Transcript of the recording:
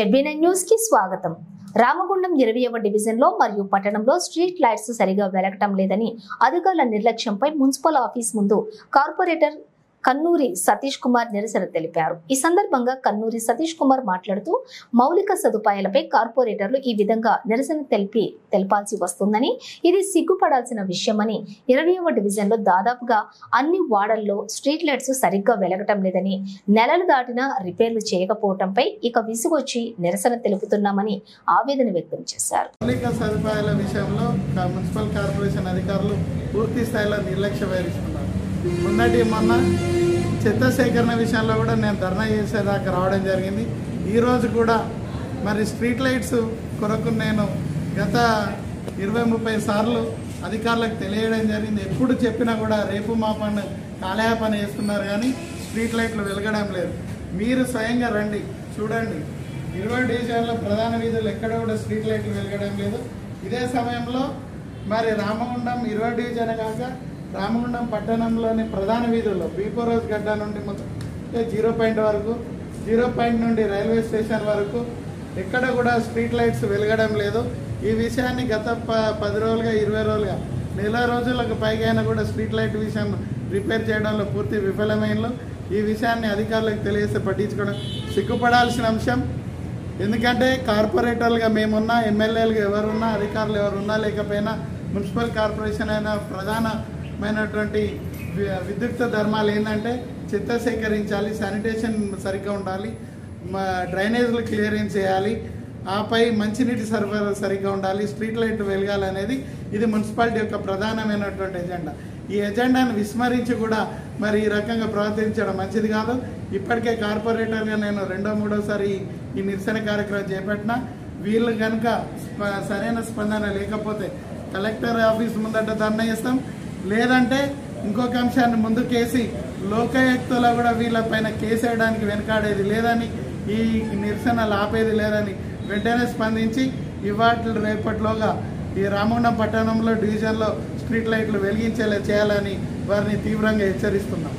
జెడ్బీ9 news కి స్వాగతం। Ramagundam 20వ division లో మరియు పట్టణంలో స్ట్రీట్ లైట్స్ సరిగా వెలగటం లేదని అధికారుల నిర్లక్ష్యంపై మున్సిపల్ ఆఫీస్ ముందు కార్పొరేటర్ కన్నూరి సతీష్ కుమార్ నిరసన తెలిపారు। ఈ సందర్భంగా కన్నూరి సతీష్ కుమార్ మాట్లాడుతూ మౌలిక సదుపాయాలపై కార్పొరేటర్లు ఈ విధంగా నిరసన తెలపాల్సి వస్తుందని, ఇది సిగ్గుపడాల్సిన విషయమని, 20వ డివిజన్ లో దాదాపుగా అన్ని వార్డుల్లో స్ట్రీట్ లైట్స్ సరిగ్గా వెలగటం లేదని, నెలలు దాటినా రిపేర్లు చేయకపోవడంపై ఇక విసుగొచ్చి నిరసన తెలుపుతున్నామని ఆవేదన వ్యక్తం చేశారు। మౌలిక సదుపాయాల విషయంలో మున్సిపల్ కార్పొరేషన్ అధికారులు పూర్తి స్థాయిలో నిర్లక్ష్యం వహిస్తున్నారు। మొన్న చెత్త సేకరణ విషయంలో కూడా నేను ధర్నా చేసేదాకా రావడం జరిగింది। ఈరోజు కూడా మరి స్ట్రీట్ లైట్స్ కొరకు నేను గత 20-30 సార్లు అధికారులకు తెలియడం జరిగింది। ఎప్పుడు చెప్పినా కూడా రేపు మాపన్న కాలయాపన చేస్తున్నారు, కానీ స్ట్రీట్ లైట్లు వెలగడం లేదు। మీరు స్వయంగా రండి, చూడండి, 20 డివిజన్ల ప్రధాన వీధులు ఎక్కడ కూడా స్ట్రీట్ లైట్లు వెలగడం లేదు। ఇదే సమయంలో మరి రామగుండం 20 డివిజన్ కాక రామగుండం పట్టణంలోని ప్రధాన వీధుల్లో బీపో రోజ్ గడ్డ నుండి మొత్తం 0 పాయింట్ వరకు, 0 పాయింట్ నుండి రైల్వే స్టేషన్ వరకు ఎక్కడ కూడా స్ట్రీట్ లైట్స్ వెలగడం లేదు। ఈ విషయాన్ని గత 10 రోజులుగా 20 రోజులుగా నెల రోజులకు పైగా కూడా స్ట్రీట్ లైట్ విషయం రిపేర్ చేయడంలో పూర్తి విఫలమైనలో ఈ విషయాన్ని అధికారులకు తెలియజేస్తే పట్టించుకోవడం సిగ్గుపడాల్సిన అంశం। ఎందుకంటే కార్పొరేటర్లుగా మేమున్నా, ఎమ్మెల్యేలుగా ఎవరున్నా, అధికారులు ఎవరున్నా లేకపోయినా మున్సిపల్ కార్పొరేషన్ అయిన ప్రధానమైనటువంటి విద్యుక్త ధర్మాలు ఏంటంటే చెత్త సేకరించాలి, శానిటేషన్ సరిగ్గా ఉండాలి, డ్రైనేజ్లు క్లియరెన్స్ చేయాలి, ఆపై మంచినీటి సరఫరా సరిగ్గా ఉండాలి, స్ట్రీట్ లైట్ వెలగాలనేది ఇది మున్సిపాలిటీ యొక్క ప్రధానమైనటువంటి ఎజెండా। ఈ ఎజెండాను విస్మరించి కూడా మరి ఈ రకంగా ప్రవర్తించడం మంచిది కాదు। ఇప్పటికే కార్పొరేటర్గా నేను 2-3సారి ఈ నిరసన కార్యక్రమం చేపట్టిన, వీళ్ళు కనుక సరైన స్పందన లేకపోతే కలెక్టర్ ఆఫీస్ ముందట ధర్నా చేస్తాం, లేదంటే ఇంకొక అంశాన్ని ముందుకేసి లోకాయుక్తలో కూడా వీళ్ళపైన కేసు వేయడానికి వెనకాడేది లేదని, ఈ నిరసనలు ఆపేది లేదని వెంటనే స్పందించి ఇవాళ రేపటిలోగా ఈ రామగుండం పట్టణంలో డివిజన్లో స్ట్రీట్ లైట్లు వెలిగించేలా చేయాలని వారిని తీవ్రంగా హెచ్చరిస్తున్నాం।